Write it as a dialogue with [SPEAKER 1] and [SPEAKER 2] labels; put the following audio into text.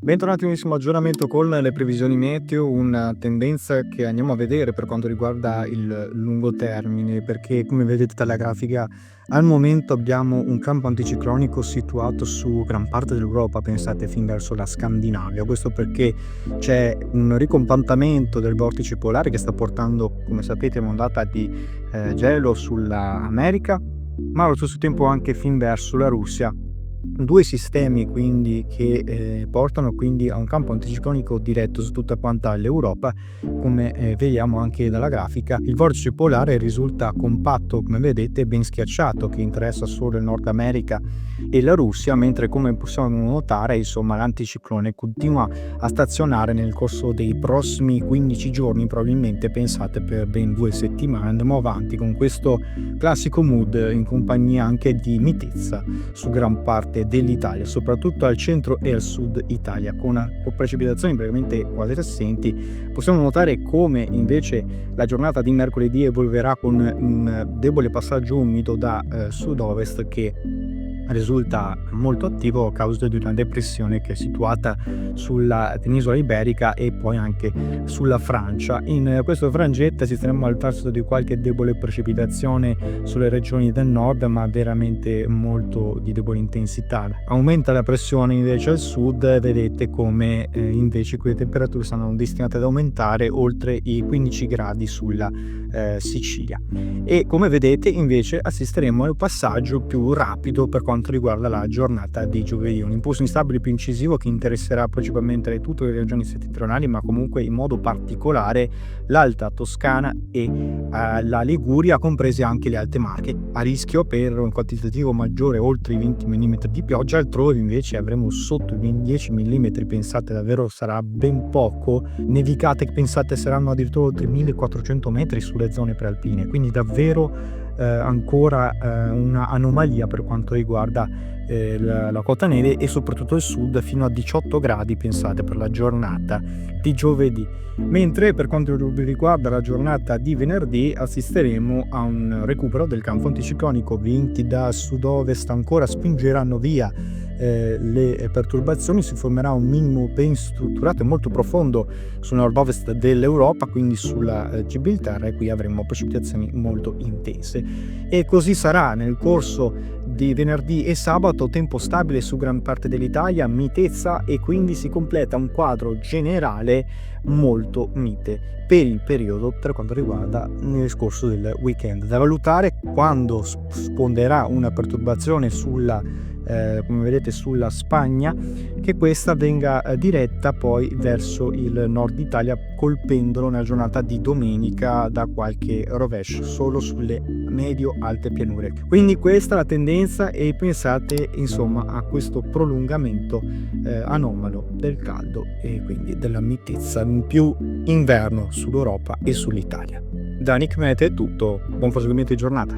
[SPEAKER 1] Bentornati a un nuovissimo aggiornamento con le previsioni meteo, una tendenza che andiamo a vedere per quanto riguarda il lungo termine, perché come vedete dalla grafica al momento abbiamo un campo anticiclonico situato su gran parte dell'Europa, pensate fin verso la Scandinavia. Questo perché c'è un ricompattamento del vortice polare che sta portando, come sapete, un'ondata di gelo sulla America, ma allo stesso tempo anche fin verso la Russia. Due sistemi quindi che portano quindi a un campo anticiclonico diretto su tutta quanta l'Europa, come vediamo anche dalla grafica. Il vortice polare risulta compatto, come vedete, ben schiacciato, che interessa solo il Nord America e la Russia, mentre come possiamo notare, insomma, l'anticiclone continua a stazionare nel corso dei prossimi 15 giorni, probabilmente pensate per ben 2 settimane. Andremo avanti con questo classico mood in compagnia anche di mitezza su gran parte dell'Italia, soprattutto al centro e al sud Italia, con precipitazioni praticamente quasi assenti. Possiamo notare come invece la giornata di mercoledì evolverà con un debole passaggio umido da sud-ovest che risulta molto attivo a causa di una depressione che è situata sulla penisola iberica e poi anche sulla Francia. In questo frangente assisteremo al tasso di qualche debole precipitazione sulle regioni del nord, ma veramente molto di debole intensità. Aumenta la pressione invece al sud, vedete come invece qui le temperature saranno destinate ad aumentare oltre i 15 gradi sulla Sicilia. E come vedete invece assisteremo al passaggio più rapido per quanto riguarda la giornata di giovedì, un impulso instabile più incisivo che interesserà principalmente tutte le regioni settentrionali, ma comunque in modo particolare l'Alta Toscana e la Liguria, comprese anche le Alte Marche, a rischio per un quantitativo maggiore oltre i 20 mm di pioggia. Altrove invece avremo sotto i 10 mm, pensate davvero sarà ben poco, nevicate che pensate saranno addirittura oltre 1400 metri sulle zone prealpine, quindi davvero ancora una anomalia per quanto riguarda la quota neve e soprattutto il sud fino a 18 gradi, pensate, per la giornata di giovedì. Mentre per quanto riguarda la giornata di venerdì assisteremo a un recupero del campo anticiclonico. Venti da sud-ovest ancora spingeranno via le perturbazioni, si formerà un minimo ben strutturato e molto profondo sul nord-ovest dell'Europa, quindi sulla Gibilterra, e qui avremo precipitazioni molto intense. E così sarà nel corso di venerdì e sabato, tempo stabile su gran parte dell'Italia, mitezza, e quindi si completa un quadro generale molto mite per il periodo per quanto riguarda nel corso del weekend. Da valutare quando sfonderà una perturbazione sulla come vedete sulla Spagna, che questa venga diretta poi verso il nord Italia, colpendolo nella giornata di domenica da qualche rovescio solo sulle medio-alte pianure. Quindi questa è la tendenza, e pensate insomma a questo prolungamento anomalo del caldo e quindi della mitezza in più inverno sull'Europa e sull'Italia. Da Nick Mete è tutto, buon proseguimento di giornata.